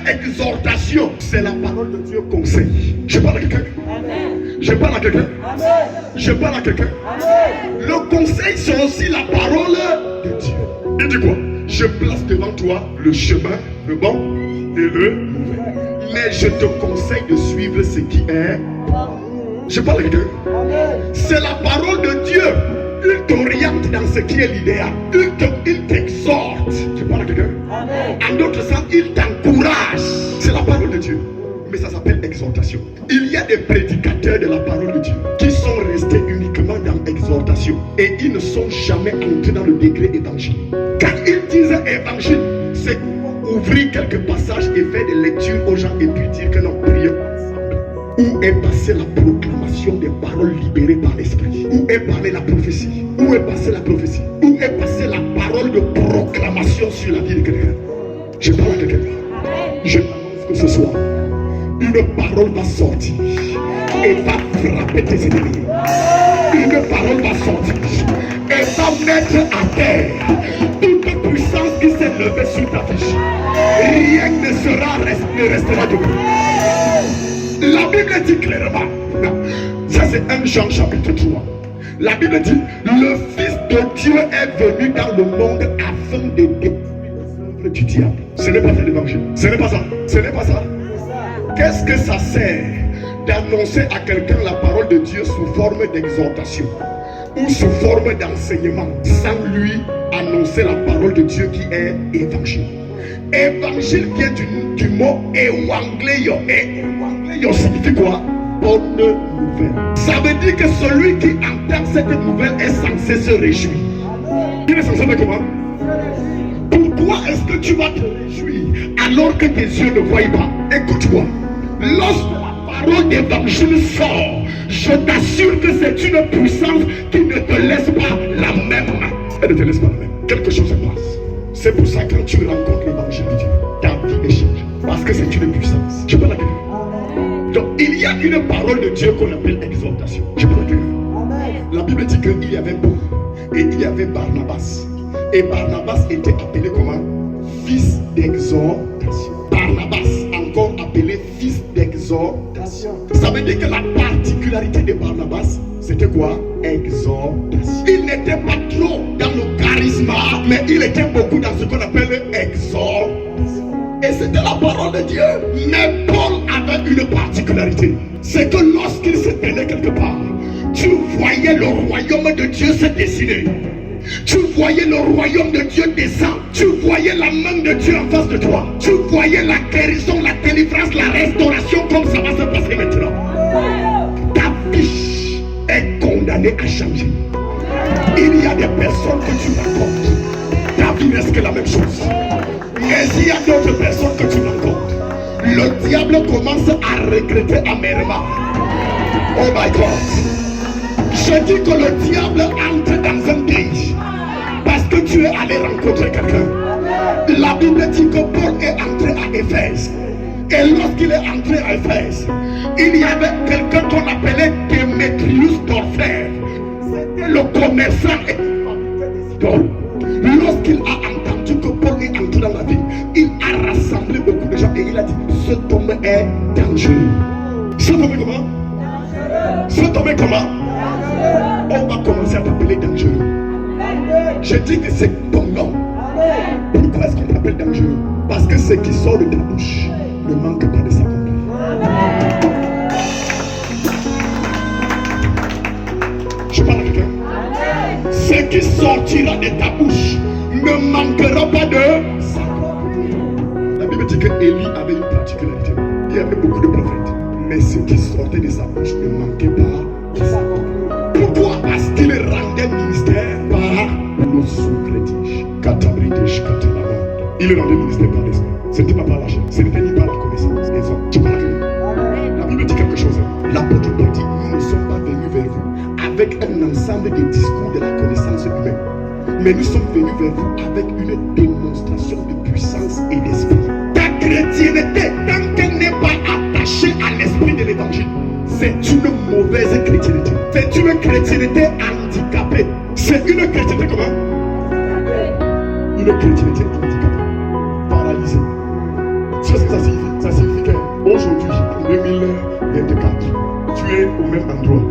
exhortation, c'est la parole de Dieu conseil. Je parle à quelqu'un. Je parle à quelqu'un. Je parle à quelqu'un. Le conseil, c'est aussi la parole de Dieu. Il dit quoi? Je place devant toi le chemin, le bon et le mauvais. Mais je te conseille de suivre ce qui est. Je parle à quelqu'un. C'est la parole de Dieu. Il t'oriente dans ce qui est l'idéal. Il t'exhorte. Je parle à quelqu'un. En d'autres sens, il t'encourage. C'est la parole de Dieu. Mais ça s'appelle exhortation. Il y a des prédicateurs de la parole de Dieu qui sont restés uniquement dans l'exhortation. Et ils ne sont jamais entrés dans le degré évangile. Quand ils disent évangile, c'est ouvrir quelques passages et faire des lectures aux gens et puis dire que non, prions ensemble. Où est passée la proclamation des paroles libérées par l'esprit? Où est passée la prophétie? Où est passée la prophétie? Où est passée la parole de proclamation sur la vie de quelqu'un? Je parle à quelqu'un. Je annonce que ce soir, une parole va sortir et va frapper tes ennemis. Une parole va sortir et va mettre à terre toute puissance qui s'est levée sur ta fiche. Rien ne restera debout. La Bible dit clairement, ça c'est 1 Jean chapitre 3. La Bible dit, le Fils de Dieu est venu dans le monde afin de détruire les œuvres du diable. Ce n'est pas ça l'évangile. Ce n'est pas ça. Ce n'est pas ça. Qu'est-ce que ça sert d'annoncer à quelqu'un la parole de Dieu sous forme d'exhortation ou sous forme d'enseignement sans lui annoncer la parole de Dieu qui est évangile? Évangile vient du mot evangélion. Et evangélion signifie quoi? Bonne nouvelle. Ça veut dire que celui qui entend cette nouvelle est censé se réjouir. Il est censé faire comment? Pourquoi est-ce que tu vas te réjouir alors que tes yeux ne voient pas? Écoute-moi. Lorsque la parole d'évangile sort, je t'assure que c'est une puissance qui ne te laisse pas la même. Elle ne te laisse pas la même. Quelque chose se passe. C'est pour ça que quand tu rencontres l'évangile de Dieu, ta vie est changée. Parce que c'est une puissance. Je peux la dire. Donc il y a une parole de Dieu qu'on appelle exhortation. Je peux la dire. La Bible dit qu'il y avait Paul et il y avait Barnabas. Et Barnabas était appelé comment? Fils d'exhortation. Barnabas, encore appelé fils d'exhortation. Ça veut dire que la particularité de Barnabas, c'était quoi? Exhortation. Il n'était pas trop dans le charisme, mais il était beaucoup dans ce qu'on appelle exhortation. Et c'était la parole de Dieu. Mais Paul avait une particularité. C'est que lorsqu'il se tenait quelque part, tu voyais le royaume de Dieu se dessiner. Tu voyais le royaume de Dieu descendre. Tu voyais la main de Dieu en face de toi. Tu voyais la guérison, la délivrance, la restauration comme ça va se passer maintenant. Ta vie est condamnée à changer. Il y a des personnes que tu rencontres. Ta vie reste que la même chose. Mais il y a d'autres personnes que tu rencontres. Le diable commence à regretter amèrement. Oh my God. Je dis que le diable entre dans un piège parce que tu es allé rencontrer quelqu'un. La Bible dit que Paul est entré à Éphèse. Et lorsqu'il est entré à Éphèse, il y avait quelqu'un qu'on appelait Démétrius d'Orphèse. C'était le commerçant et idoles. Lorsqu'il a entendu que Paul est entré dans la ville, il a rassemblé beaucoup de gens et il a dit, cet homme est dangereux. Cet homme est comment? Cet homme est comment? On va commencer à t'appeler dangereux. Je dis que c'est ton nom. Pourquoi est-ce qu'on t'appelle dangereux? Parce que ce qui sort de ta bouche ne manque pas de s'accomplir. Je parle à quelqu'un. Ce qui sortira de ta bouche ne manquera pas de s'accomplir. La Bible dit que Élie avait une particularité. Il y avait beaucoup de prophètes. Mais ce qui sortait de sa bouche ne manquait pas de s'accomplir. Pourquoi? Parce qu'il rendait ministère par le sous-crétige. Il rendait ministère par l'esprit. Ce n'était pas par la chair. Ce n'était ni par la connaissance des hommes. Tu parles. La Bible dit quelque chose. L'apôtre Paul dit, nous ne sommes pas venus vers vous avec un ensemble de discours de la connaissance humaine. Mais nous sommes venus vers vous avec une démonstration de puissance et d'esprit. Ta chrétienté, tant qu'elle n'est pas attachée à l'esprit de l'évangile, c'est une mauvaise chrétienté. C'est une chrétienté handicapée. C'est une chrétienté comment? Une chrétienté handicapée. Paralysée. Tu ce que ça signifie? Ça signifie qu'aujourd'hui, en 2024, tu es au même endroit.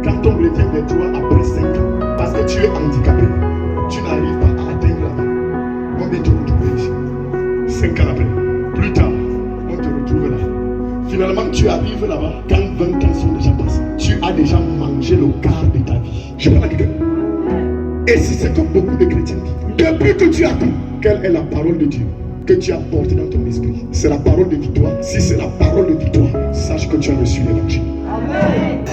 Quand on revient vers toi après 5 ans, parce que tu es handicapé, tu n'arrives pas à atteindre là-bas, on vient te retrouver ici. 5 ans après, plus tard, on te retrouve là. Finalement, tu arrives là-bas quand 20 ans sont déjà passés. Tu as déjà mangé le quart de ta vie. Je parle à quelqu'un. Et c'est ce que beaucoup de chrétiens disent. Depuis que tu as appris, quelle est la parole de Dieu que tu as portée dans ton esprit? C'est la parole de victoire. Si c'est la parole de victoire, sache que tu as reçu l'évangile. Amen.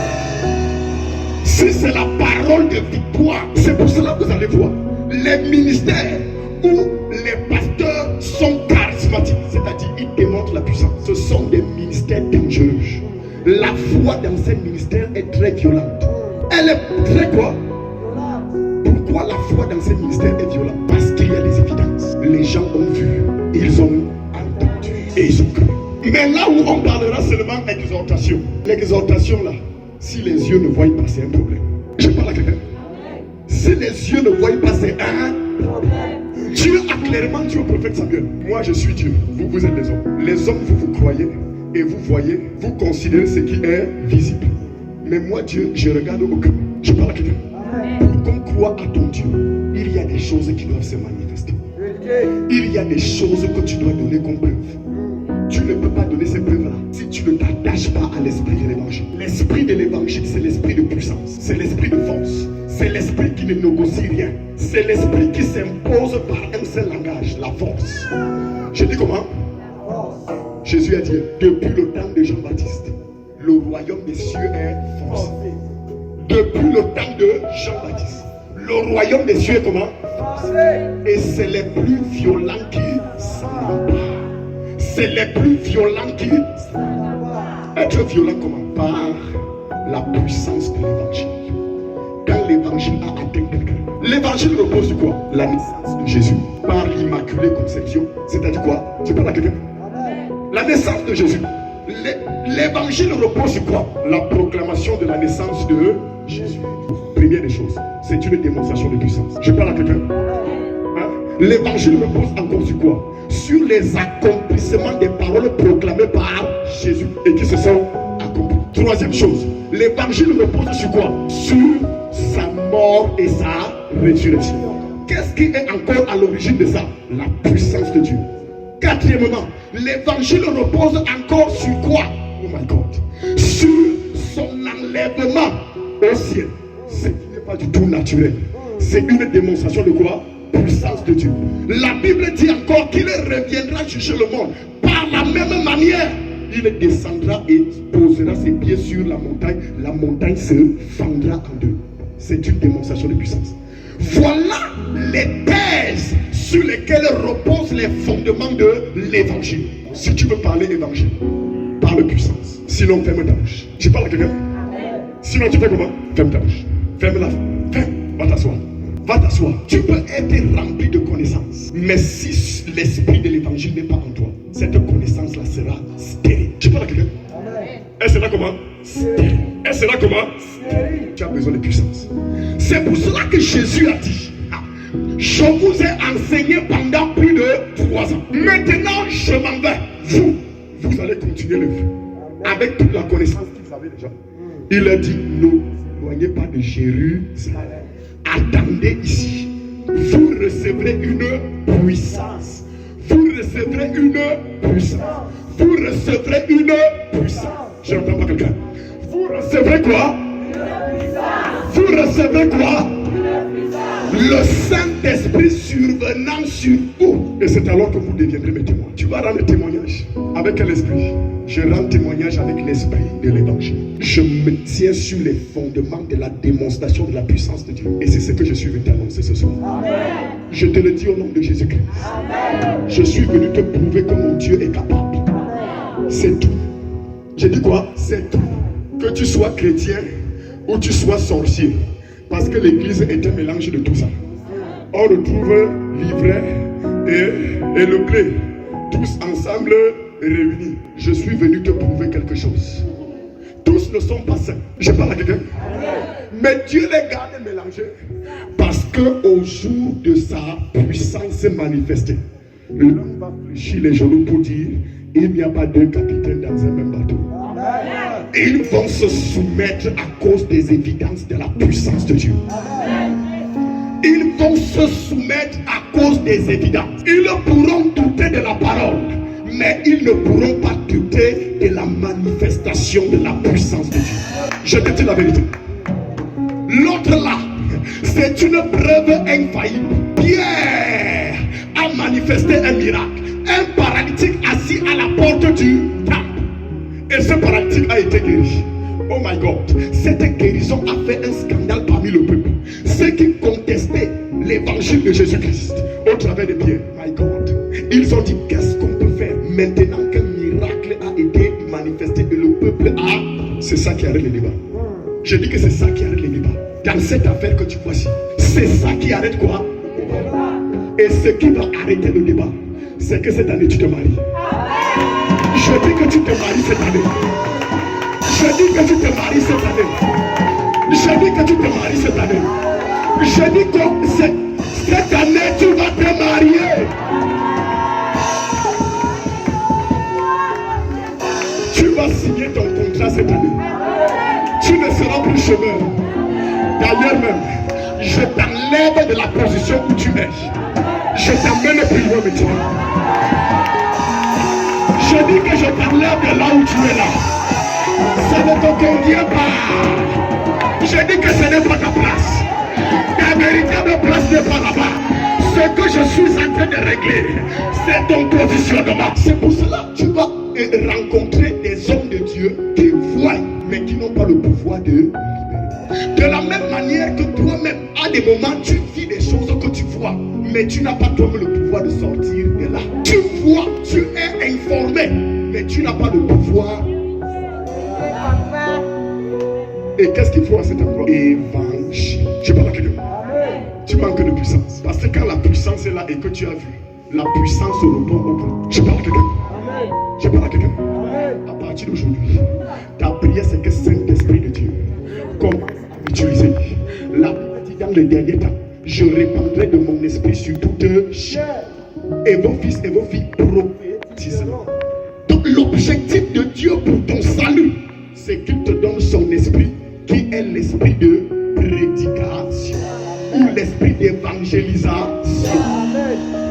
Si c'est la parole de victoire, c'est pour cela que vous allez voir les ministères où les pasteurs sont charismatiques, c'est-à-dire ils démontrent la puissance. Ce sont des ministères dangereux. La foi dans ces ministères est très violente. Elle est très quoi? Pourquoi la foi dans ces ministères est violente? Parce qu'il y a des évidences. Les gens ont vu, ils ont entendu et ils ont cru. Mais là où on parlera seulement exhortation, l'exhortation là, si les yeux ne voient pas, c'est un problème. Je parle à quelqu'un. Si les yeux ne voient pas, c'est un problème. Dieu a clairement dit au prophète Samuel, moi je suis Dieu, vous êtes les hommes. Les hommes, vous croyez et vous voyez, vous considérez ce qui est visible. Mais moi Dieu, je regarde au cœur. Je parle à quelqu'un. Pour qu'on croit à ton Dieu, il y a des choses qui doivent se manifester. Il y a des choses que tu dois donner comme preuve. Tu ne peux pas donner ces preuves-là si tu ne t'attaches pas à l'esprit de l'évangile. L'esprit de l'évangile, c'est l'esprit de puissance, c'est l'esprit de force, c'est l'esprit qui ne négocie rien, c'est l'esprit qui s'impose par un seul langage, la force. Je dis comment? Jésus a dit, depuis le temps de Jean-Baptiste, le royaume des cieux est forcé. Depuis le temps de Jean-Baptiste, le royaume des cieux est comment? Et c'est les plus violents qui s'en emparent. C'est les plus violents qui être violent comment? Par la puissance de l'évangile. Quand l'évangile a atteint quelqu'un, l'évangile repose sur quoi? La naissance de Jésus par l'immaculée conception. C'est-à-dire quoi? Tu parles à quelqu'un? La naissance de Jésus. L'évangile repose sur quoi? La proclamation de la naissance de Jésus. Première des choses, c'est une démonstration de puissance. Je parle à quelqu'un? Hein? L'évangile repose encore sur quoi? Sur les accomplissements des paroles proclamées par Jésus et qui se sont accomplies. Troisième chose, l'évangile repose sur quoi? Sur sa mort et sa résurrection. Qu'est-ce qui est encore à l'origine de ça? La puissance de Dieu. Quatrièmement, l'évangile repose encore sur quoi? Oh my God. Sur son enlèvement au ciel. Ce qui n'est pas du tout naturel. C'est une démonstration de quoi? Puissance de Dieu. La Bible dit encore qu'il reviendra juger le monde. Par la même manière, il descendra et posera ses pieds sur la montagne se fendra en deux. C'est une démonstration de puissance. Voilà les thèses sur lesquelles reposent les fondements de l'évangile. Si tu veux parler évangile, parle puissance. Sinon, ferme ta bouche. Tu parles à quelqu'un? Sinon, tu fais comment? Ferme ta bouche. Ferme-la. Ferme. Va t'asseoir. Va t'asseoir. Tu peux être rempli de connaissances. Mais si l'esprit de l'évangile n'est pas en toi, cette connaissance-là sera stérile. Tu parles à quelqu'un? Elle sera comment? Stérile. Elle sera comment? Stérile. Tu as besoin de puissance. C'est pour cela que Jésus a dit, je vous ai enseigné pendant plus de 3 ans. Maintenant, je m'en vais. Vous allez continuer le vœu. Avec toute la connaissance que vous avez déjà. Il a dit, ne vous éloignez pas de Jérusalem. Attendez ici. Vous recevrez une puissance. Vous recevrez une puissance. Vous recevrez une puissance. Je n'entends pas quelqu'un. Vous recevrez quoi? Vous recevrez quoi? Le Saint-Esprit survenant sur vous. Et c'est alors que vous deviendrez mes témoins. Tu vas rendre témoignage. Avec quel esprit? Je rends témoignage avec l'esprit de l'évangile. Je me tiens sur les fondements de la démonstration de la puissance de Dieu. Et c'est ce que je suis venu t'annoncer ce soir. Amen. Je te le dis au nom de Jésus-Christ. Amen. Je suis venu te prouver que mon Dieu est capable. C'est tout. J'ai dit quoi? C'est tout. Que tu sois chrétien ou tu sois sorcier. Parce que l'église est un mélange de tout ça. On retrouve l'ivraie et le blé. Tous ensemble réunis. Je suis venu te prouver quelque chose. Tous ne sont pas saints. Je parle à quelqu'un. Mais Dieu les garde mélangés. Parce qu'au jour de sa puissance manifestée, l'homme va fléchir les genoux pour dire Il n'y a pas deux capitaines dans un même bateau. Ils vont se soumettre à cause des évidences de la puissance de Dieu. Ils vont se soumettre à cause des évidences. Ils pourront douter de la parole, mais ils ne pourront pas douter de la manifestation de la puissance de Dieu. Je te dis la vérité. L'autre là, c'est une preuve infaillible. Pierre a manifesté un miracle. Un paralytique assis à la porte du temple. Et ce paralytique a été guéri. Oh my God. Cette guérison a fait un scandale parmi le peuple. Ceux qui contestaient l'évangile de Jésus-Christ au travers de Pierre. My God. Ils ont dit, qu'est-ce qu'on peut faire maintenant qu'un miracle a été manifesté et le peuple a... C'est ça qui arrête les débats. Je dis que c'est ça qui arrête les débats. Dans cette affaire que tu vois ici, c'est ça qui arrête quoi? Et ce qui va arrêter le débat, c'est que cette année tu te maries. Je dis que tu te maries cette année. Je dis que tu te maries cette année. Je dis que tu te maries cette année. Je dis que cette année tu vas te marier. Tu vas signer ton contrat cette année. Tu ne seras plus chômeur. D'ailleurs même, je t'enlève de la position où tu es. Je t'emmène plus loin maintenant. Je dis que je t'enlève de là où tu es là. Ça ne te convient pas. Je dis que ce n'est pas ta place. Ta véritable place n'est pas là-bas. Ce que je suis en train de régler, c'est ton positionnement. C'est pour cela que tu vas rencontrer des hommes de Dieu qui voient, mais qui n'ont pas le pouvoir de libérer. De la même manière que toi-même, à des moments, tu vis des choses que tu vois, mais tu n'as pas toi-même le pouvoir de sortir de là. Tu vois, tu es informé, mais tu n'as pas le pouvoir. Et qu'est-ce qu'il faut à cet endroit? Évangile. Je parle à quelqu'un. Tu manques de puissance. Parce que quand la puissance est là et que tu as vu, la puissance se retombe au bout. Je parle à quelqu'un. Je parle à quelqu'un. À partir d'aujourd'hui, ta prière, c'est que Saint-Esprit de Dieu commence à m'utiliser. La Bible dit dans les derniers temps, je répandrai de mon esprit sur toute chair. Et vos fils et vos filles prophétiseront. Donc l'objectif de Dieu pour ton salut, c'est qu'il te donne son esprit, qui est l'esprit de prédication ou l'esprit d'évangélisation,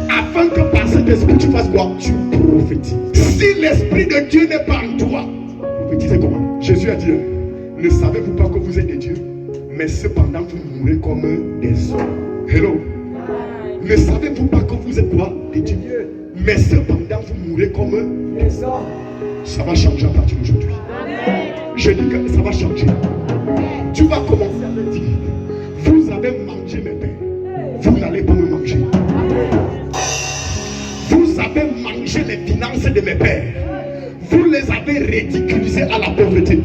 afin que par cet esprit tu fasses quoi? Tu prophétises. Si l'esprit de Dieu n'est pas en toi, prophétisez comment? Jésus a dit, ne savez-vous pas que vous êtes des dieux, mais cependant vous mourrez comme des hommes. Hello. Ne savez-vous pas que vous êtes quoi? Des dieux, mais cependant vous mourrez comme des hommes. Ça va changer à partir d'aujourd'hui. Je dis que ça va changer. Tu vas commencer à me dire, vous avez mangé mes pains, vous n'allez pas me manger. Vous avez mangé les finances de mes pères, vous les avez ridiculisées à la pauvreté,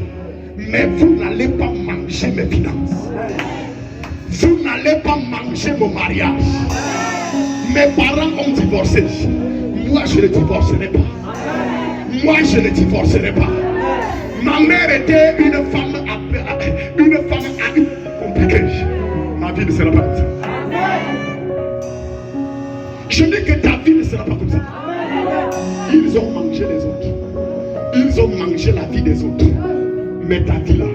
mais vous n'allez pas manger mes finances. Vous n'allez pas manger mon mariage. Mes parents ont divorcé, moi je ne divorcerai pas. Moi je ne divorcerai pas. Ma mère était une femme compliquée. Ma vie ne sera pas comme ça. Je dis que ta vie ne sera pas comme ça. Ils ont mangé les autres. Ils ont mangé la vie des autres. Mais ta vie là,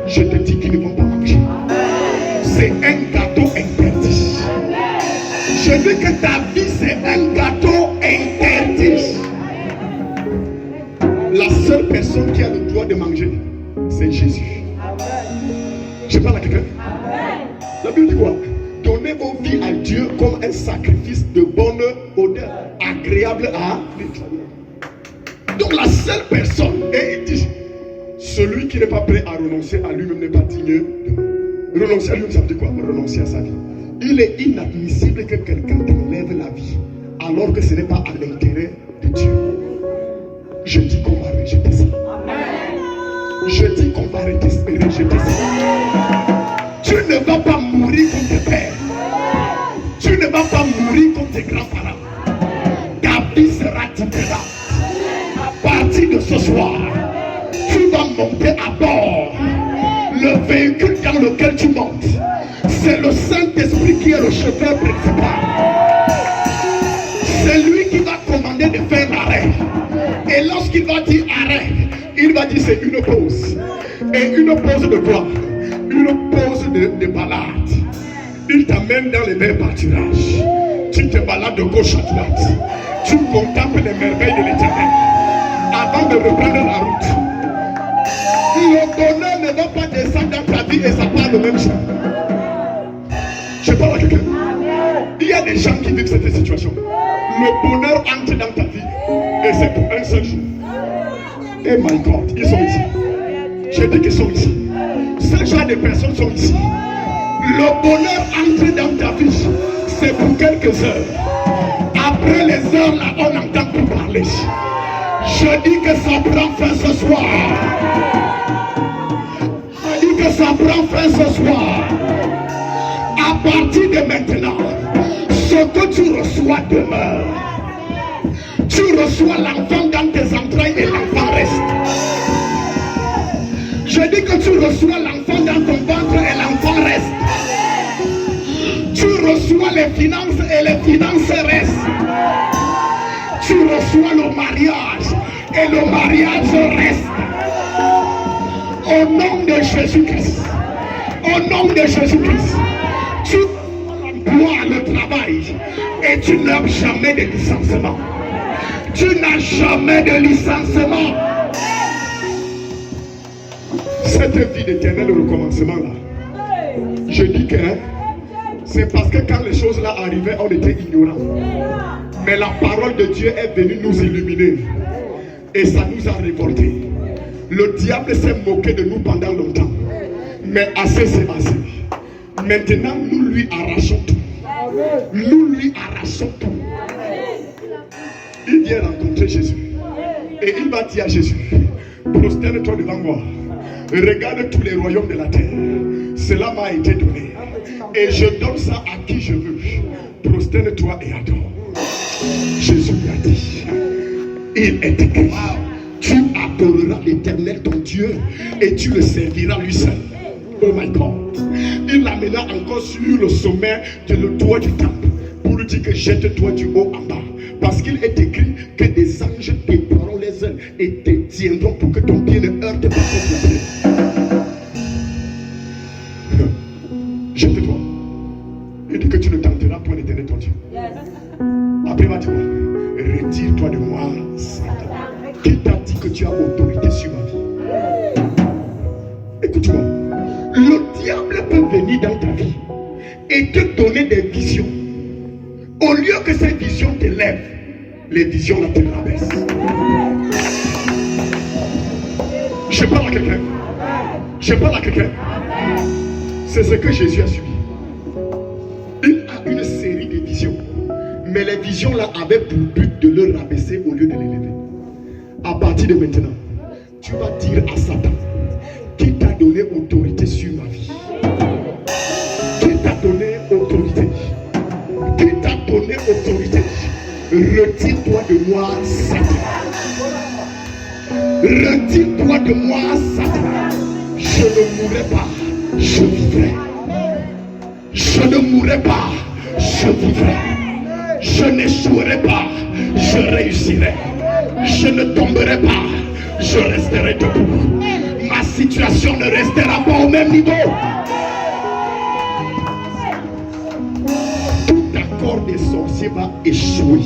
je te dis qu'ils ne vont pas manger. C'est un gâteau interdit. Je dis que ta vie c'est un gâteau interdit. La seule personne qui a le droit de manger, c'est Jésus. Je parle à quelqu'un. La Bible dit quoi? Donnez vos vies à Dieu comme un sacrifice de bonne odeur, agréable à l'Éternel. Donc la seule personne, et il dit, celui qui n'est pas prêt à renoncer à lui-même n'est pas digne de moi. Renoncer à lui-même, ça veut dire quoi? Renoncer à sa vie. Il est inadmissible que quelqu'un t'enlève la vie, alors que ce n'est pas à l'intérêt de Dieu. Je dis qu'on va rejeter ça. Je dis qu'on va rejeter ça. Tu ne vas pas mourir comme tes pères. Tu ne vas pas mourir comme tes grands-parents. Ta vie sera différente. À partir de ce soir, tu vas monter à bord. Le véhicule dans lequel tu montes, c'est le Saint-Esprit qui est le chauffeur principal. C'est lui qui va commander de faire l'arrêt. Et lorsqu'il va dire arrête, il va dire c'est une pause. Et une pause de quoi? Une pause de balade. Il t'amène dans les mêmes pâturages. Tu te balades de gauche à droite. Tu contemples les merveilles de l'Éternel avant de reprendre la route. Le bonheur ne va pas descendre dans ta vie et ça part le même jour. Je parle à quelqu'un. Il y a des gens qui vivent cette situation. Le bonheur entre dans ta vie et c'est pour un seul jour. Oh my God, ils sont ici. Je dis qu'ils sont ici. Ce genre de personnes sont ici. Le bonheur entre dans ta vie, c'est pour quelques heures. Après les heures là, on n'entend plus parler. Je dis que ça prend fin ce soir. Je dis que ça prend fin ce soir. À partir de maintenant, ce que tu reçois demeure. Tu reçois l'enfant dans tes entrailles et l'enfant reste. Je dis que tu reçois l'enfant dans ton ventre et l'enfant reste. Tu reçois les finances et les finances restent. Tu reçois le mariage et le mariage reste. Au nom de Jésus-Christ. Au nom de Jésus-Christ. Tu emploies le travail et tu n'as jamais de licenciement. Tu n'as jamais de licenciement. Cette vie d'éternel recommencement là, je dis que c'est parce que quand les choses là arrivaient, on était ignorants. Mais la parole de Dieu est venue nous illuminer. Et ça nous a révoltés. Le diable s'est moqué de nous pendant longtemps. Mais assez c'est assez. Maintenant nous lui arrachons tout. Nous lui arrachons tout. Il vient rencontrer Jésus. Et il va dire à Jésus, prosterne-toi devant moi. Regarde tous les royaumes de la terre. Cela m'a été donné. Et je donne ça à qui je veux. Prosterne-toi et adore. Jésus lui a dit, il est écrit, tu adoreras l'Éternel ton Dieu et tu le serviras lui seul. Oh my God. Il l'amena encore sur le sommet de le toit du temple pour lui dire que jette-toi du haut en bas. Parce qu'il est écrit que des anges t'épareront les ailes et te tiendront pour que ton pied ne heurte pas ton pied. Jette-toi. Il dit que tu ne tenteras point d'éteindre ton Dieu. Après, il va dire, retire-toi de moi, Satan. Qui t'a dit que tu as autorité sur ma vie? Écoute-moi. Le diable peut venir dans ta vie et te donner des visions. Au lieu que ces visions t'élèvent, les visions là te rabaissent. Je parle à quelqu'un. Je parle à quelqu'un. C'est ce que Jésus a subi. Il a une série de visions. Mais les visions là avaient pour but de le rabaisser au lieu de l'élever. À partir de maintenant, tu vas dire à Satan, qui t'a donné autorité sur ma vie? Qui t'a donné autorité? Qui t'a donné autorité? Retire-toi de moi, Satan. Retire-toi de moi, Satan. Je ne mourrai pas, je vivrai. Je ne mourrai pas, je vivrai. Je n'échouerai pas, je réussirai. Je ne tomberai pas, je resterai debout. Ma situation ne restera pas au même niveau. Tout accord des sorciers va échouer.